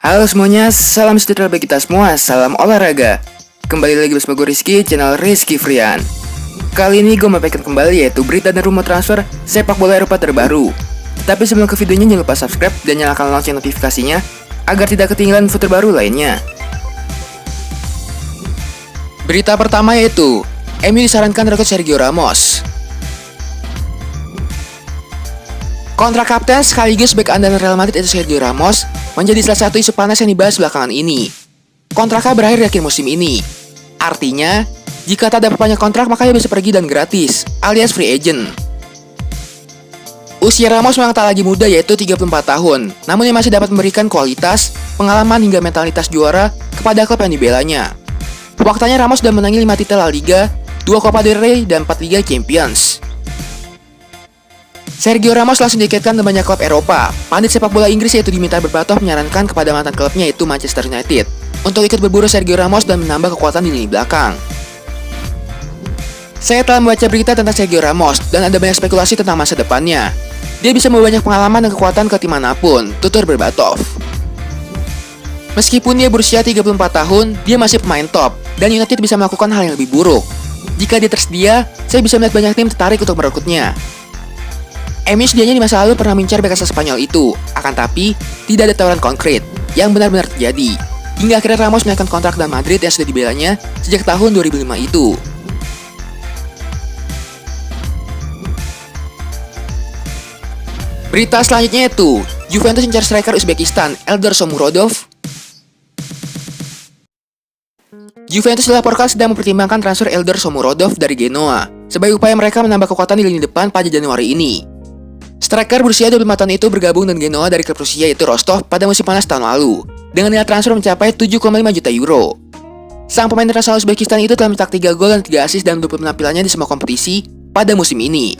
Halo semuanya, salam sejahtera bagi kita semua, salam olahraga. Kembali lagi bersama gue Rizky, channel Rizky Frian. Kali ini gue menyampaikan kembali yaitu berita dan rumor transfer sepak bola Eropa terbaru. Tapi sebelum ke videonya jangan lupa subscribe dan nyalakan lonceng notifikasinya agar tidak ketinggalan info terbaru lainnya. Berita pertama yaitu MU disarankan rekrut Sergio Ramos. Kontrak kapten sekaligus bek andalan Real Madrid yaitu Sergio Ramos menjadi salah satu isu panas yang dibahas belakangan ini. Kontraknya berakhir di akhir musim ini. Artinya, jika tak ada perpanjang kontrak maka ia bisa pergi dan gratis, alias free agent. Usia Ramos memang tak lagi muda yaitu 34 tahun, namun ia masih dapat memberikan kualitas, pengalaman hingga mentalitas juara kepada klub yang dibelanya. Faktanya Ramos sudah menangi 5 titel La Liga, 2 Copa del Rey, dan 4 Liga Champions. Sergio Ramos langsung dikaitkan dengan banyak klub Eropa. Pandit sepak bola Inggris yaitu Dimitar Berbatov menyarankan kepada mantan klubnya yaitu Manchester United untuk ikut berburu Sergio Ramos dan menambah kekuatan di lini belakang. Saya telah membaca berita tentang Sergio Ramos dan ada banyak spekulasi tentang masa depannya. Dia bisa membawa banyak pengalaman dan kekuatan ke tim manapun, tutur Berbatov. Meskipun dia berusia 34 tahun, dia masih pemain top dan United bisa melakukan hal yang lebih buruk. Jika dia tersedia, saya bisa melihat banyak tim tertarik untuk merekrutnya. MU sedianya di masa lalu pernah mengincar bek asal Spanyol itu, akan tapi tidak ada tawaran konkret yang benar-benar terjadi. Hingga akhirnya Ramos menaikkan kontrak dengan Madrid yang sudah dibelanya sejak tahun 2005 itu. Berita selanjutnya itu, Juventus mencari striker Uzbekistan, Eldar Shomurodov. Juventus dilaporkan sedang mempertimbangkan transfer Eldar Shomurodov dari Genoa sebagai upaya mereka menambah kekuatan di lini depan pada Januari ini. Striker berusia 25 tahun itu bergabung dengan Genoa dari klub Rusia yaitu Rostov pada musim panas tahun lalu dengan nilai transfer mencapai 7,5 juta euro. Sang pemain internasional Uzbekistan itu telah mencetak 3 gol dan 3 assist dalam 20 penampilannya di semua kompetisi pada musim ini.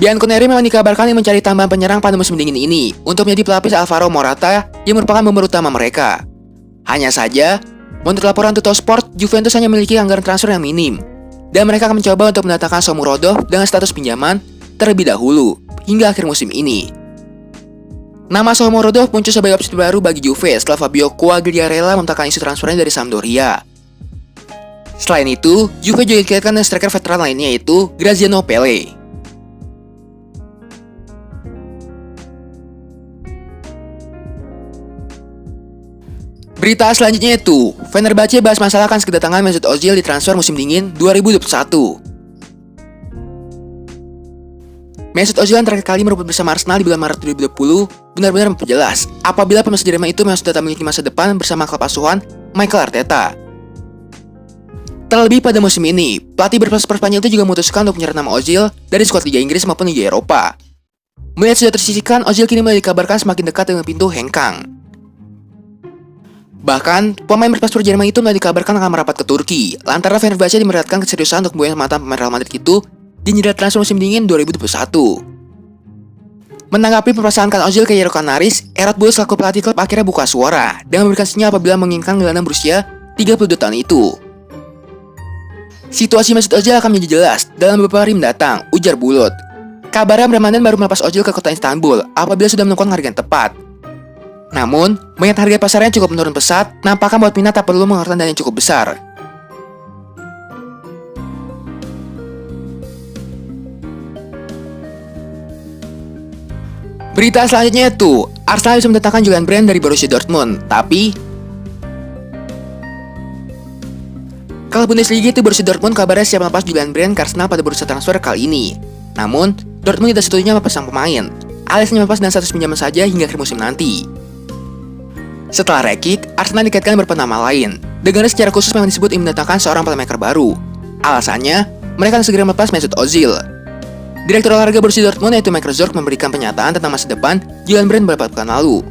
Bianconeri memang dikabarkan yang mencari tambahan penyerang pada musim dingin ini untuk menjadi pelapis Alvaro Morata yang merupakan member utama mereka. Hanya saja, menurut laporan Tuttosport, Juventus hanya memiliki anggaran transfer yang minim dan mereka akan mencoba untuk mendatangkan Shomurodov dengan status pinjaman terlebih dahulu hingga akhir musim ini. Nama Shomurodov muncul sebagai opsi baru bagi Juve setelah Fabio Quagliarella membentangkan isu transfernya dari Sampdoria. Selain itu, Juve juga dikaitkan dengan striker veteran lainnya yaitu Graziano Pelle. Berita selanjutnya itu, Fenerbahce bahas masalah akan kedatangan Mesut Ozil di transfer musim dingin 2021. Mesut Ozil yang terakhir kali merupakan bersama Arsenal di bulan Maret 2020 benar-benar memperjelas apabila pemain Jerman itu memang sudah tak memiliki masa depan bersama klub asuhan Mikel Arteta. Terlebih pada musim ini, pelatih berpaspor Spanyol itu juga memutuskan untuk menyeret nama Ozil dari skuad Liga Inggris maupun Liga Eropa. Melihat sudah tersisihkan, Ozil kini mulai dikabarkan semakin dekat dengan pintu hengkang. Bahkan, pemain berpaspor Jerman itu mulai dikabarkan akan merapat ke Turki, lantaran Fenerbahce dimeriatkan keseriusan untuk membuang mantan pemain Real Madrid itu di jendela transfer musim dingin 2021. Menanggapi permasalahan Ozil ke Yero Canaris, Erot Bull selaku pelatih klub akhirnya buka suara dengan memberikan sinyal apabila menginginkan gelandang berusia 32 tahun itu. Situasi Mesut Ozil akan menjadi jelas dalam beberapa hari mendatang, ujar Bulut. Kabarnya Bremen baru melepas Ozil ke kota Istanbul apabila sudah menemukan harga yang tepat. Namun, mengingat harga pasarnya cukup menurun pesat, nampaknya buat minat tak perlu mengeluarkan dana yang cukup besar. Berita selanjutnya itu, Arsenal bisa mendatangkan Julian Brandt dari Borussia Dortmund, tapi kalau Bundesliga itu Borussia Dortmund kabarnya siap melepas Julian Brandt ke Arsenal pada bursa transfer kali ini. Namun, Dortmund tidak setuju melepas sang pemain, alias melepas dengan status pinjaman saja hingga akhir musim nanti. Setelah Rekik, Arsenal dikaitkan beberapa nama lain. Dengarnya secara khusus memang disebut ingin mendatangkan seorang playmaker baru. Alasannya, mereka akan segera melepas Mesut Ozil. Direktur olahraga Borussia Dortmund yaitu Michael Zorc memberikan pernyataan tentang masa depan Julian Brandt beberapa pekan lalu.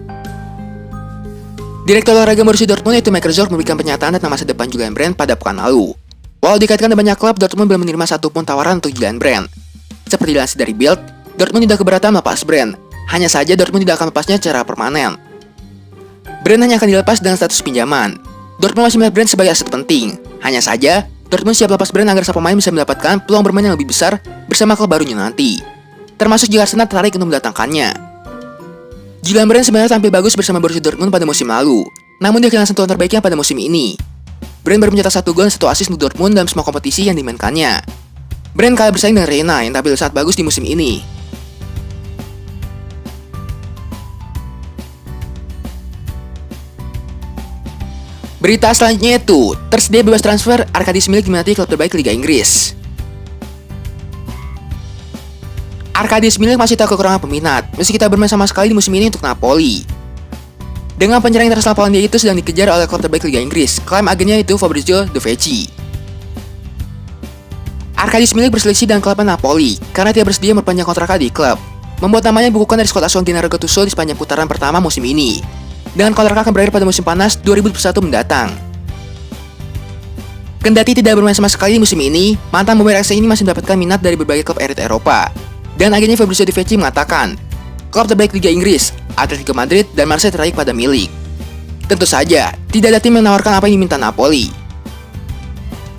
Direktur olahraga Borussia Dortmund yaitu Michael Zorc memberikan pernyataan tentang masa depan Julian Brandt pada pekan lalu. Walau dikaitkan dengan banyak klub, Dortmund belum menerima satupun tawaran untuk Julian Brandt. Seperti dilansir dari Bild, Dortmund tidak keberatan melepas Brandt. Hanya saja Dortmund tidak akan melepasnya secara permanen. Brandt hanya akan dilepas dengan status pinjaman. Dortmund masih melihat Brandt sebagai aset penting. Hanya saja, Dortmund siap lepas Brandt agar sang pemain bisa mendapatkan peluang bermain yang lebih besar bersama klub barunya nanti. Termasuk jika Arsenal tertarik untuk mendatangkannya. Julian Brandt sebenarnya tampil bagus bersama Borussia Dortmund pada musim lalu, namun dia kehilangan sentuhan terbaiknya pada musim ini. Brandt baru mencetak 1 gol dan 1 assist untuk Dortmund dalam semua kompetisi yang dimainkannya. Brandt kalah bersaing dengan Reina yang tampil sangat bagus di musim ini. Berita selanjutnya itu, tersedia bebas transfer, Arkadiusz Milik diminati klub terbaik Liga Inggris. Arkadiusz Milik masih tak kekurangan peminat, meski kita bermain sama sekali di musim ini untuk Napoli. Dengan penyerang internasional Polandia itu sedang dikejar oleh klub terbaik Liga Inggris, klaim agennya itu Fabrizio De Vecchi. Arkadiusz Milik berselisih dengan klub Napoli, karena dia bersedia memperpanjang kontraknya di klub, membuat namanya dibukukan dari skuad asuhan Gennaro Gattuso di sepanjang putaran pertama musim ini. Dengan kontrak akan berakhir pada musim panas 2021 mendatang. Kendati tidak bermain sama sekali di musim ini, mantan pemain RC ini masih mendapatkan minat dari berbagai klub elit Eropa. Dan agennya Fabrizio De Vecchi mengatakan, klub terbaik Liga Inggris, Atletico Madrid dan Marseille tertarik pada Milik. Tentu saja, tidak ada tim yang menawarkan apa yang diminta Napoli.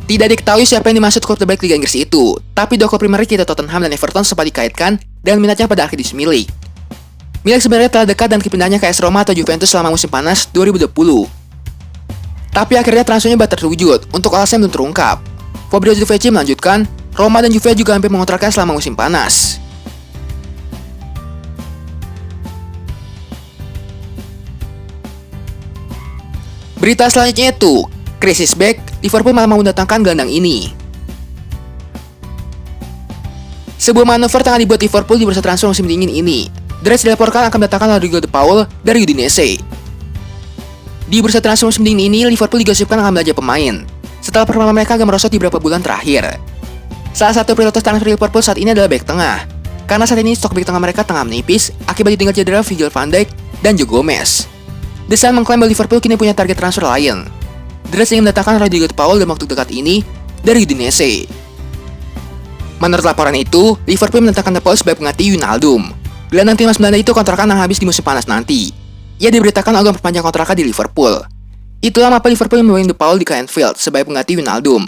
Tidak diketahui siapa yang dimaksud klub terbaik Liga Inggris itu, tapi dua klub Premier League yaitu Tottenham dan Everton sempat dikaitkan dan minatnya pada Arkadiusz Milik. Milik sebenarnya telah dekat dan kepindahannya ke AS Roma atau Juventus selama musim panas 2020. Tapi akhirnya transfernya batal terwujud, untuk alasan belum terungkap. Fabrizio De Vecchi melanjutkan, Roma dan Juve juga hampir mengontraknya selama musim panas. Berita selanjutnya itu, krisis back, Liverpool malah mau mendatangkan gelandang ini. Sebuah manuver tengah dibuat Liverpool di bursa transfer musim dingin ini. The Reds dilaporkan akan mendatangkan Rodrigo De Paul dari Udinese. Di bursa transfer musim dingin ini, Liverpool digosipkan akan belanja pemain, setelah performa mereka agak merosot di beberapa bulan terakhir. Salah satu prioritas transfer Liverpool saat ini adalah back tengah, karena saat ini stok back tengah mereka tengah menipis akibat ditinggal cedera Virgil van Dijk dan Joe Gomez. The Sun mengklaim bahwa Liverpool kini punya target transfer lain. The Reds ingin mendatangkan Rodrigo De Paul dalam waktu dekat ini dari Udinese. Menurut laporan itu, Liverpool mendatangkan De Paul sebagai pengganti Wijnaldum. Gelandang timnas Belanda itu kontraknya akan habis di musim panas nanti. Ia diberitakan akan memperpanjang kontraknya di Liverpool. Itulah mengapa Liverpool membawa De Paul di Anfield sebagai pengganti Wijnaldum.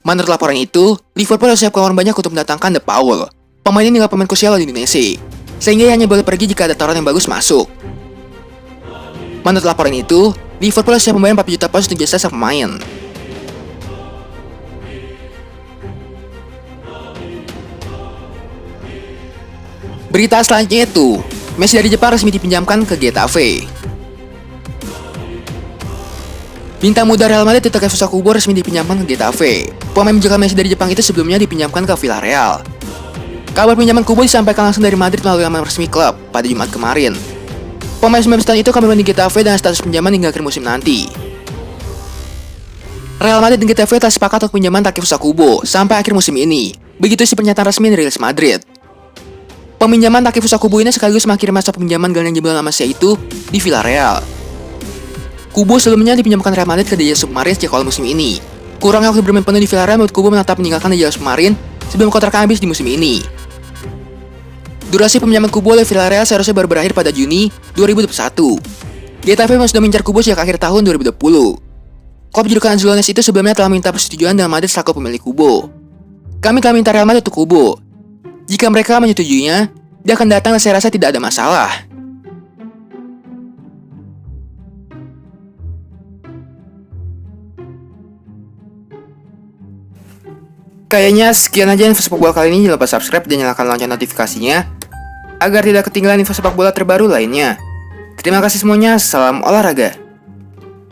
Menurut laporan itu, Liverpool harus siap keluar banyak untuk mendatangkan De Paul. Pemain ini adalah pemain krusial di Indonesia, sehingga ia hanya boleh pergi jika ada tawaran yang bagus masuk. Menurut laporan itu, Liverpool harus siap membayar 40 juta pound untuk jasa sang pemain. Berita selanjutnya itu, Messi dari Jepang resmi dipinjamkan ke Getafe. Bintang muda Real Madrid Takefusa Kubo resmi dipinjamkan ke Getafe. Pemain menjaga Messi dari Jepang itu sebelumnya dipinjamkan ke Villarreal. Kabar pinjaman Kubo disampaikan langsung dari Madrid melalui laman resmi klub pada Jumat kemarin. Pemain 19 tahun itu akan bermain di Getafe dengan status pinjaman hingga akhir musim nanti. Real Madrid dan Getafe telah sepakat untuk pinjaman Takefusa Kubo sampai akhir musim ini. Begitu si pernyataan resmi dari Real Madrid. Peminjaman Takefusa Kubo ini sekaligus mengakhiri masa peminjaman gelandang jebolan Lamassia itu di Villarreal. Kubo sebelumnya dipinjamkan Real Madrid ke Deja Submarine sejak awal musim ini. Kurangnya waktu bermain penuh di Villarreal membuat Kubo menetap meninggalkan Deja Submarine sebelum kontraknya habis di musim ini. Durasi peminjaman Kubo oleh Villarreal seharusnya baru berakhir pada Juni 2021. Getafe memang sudah mengincar Kubo sejak akhir tahun 2020. Klub julukan Azulones itu sebelumnya telah minta persetujuan dengan Madrid selaku pemilik Kubo. Kami telah minta Real Madrid untuk Kubo. Jika mereka menyetujuinya, dia akan datang dan saya rasa tidak ada masalah. Kayaknya sekian aja info sepak bola kali ini. Jangan lupa subscribe dan nyalakan lonceng notifikasinya agar tidak ketinggalan info sepak bola terbaru lainnya. Terima kasih semuanya, salam olahraga.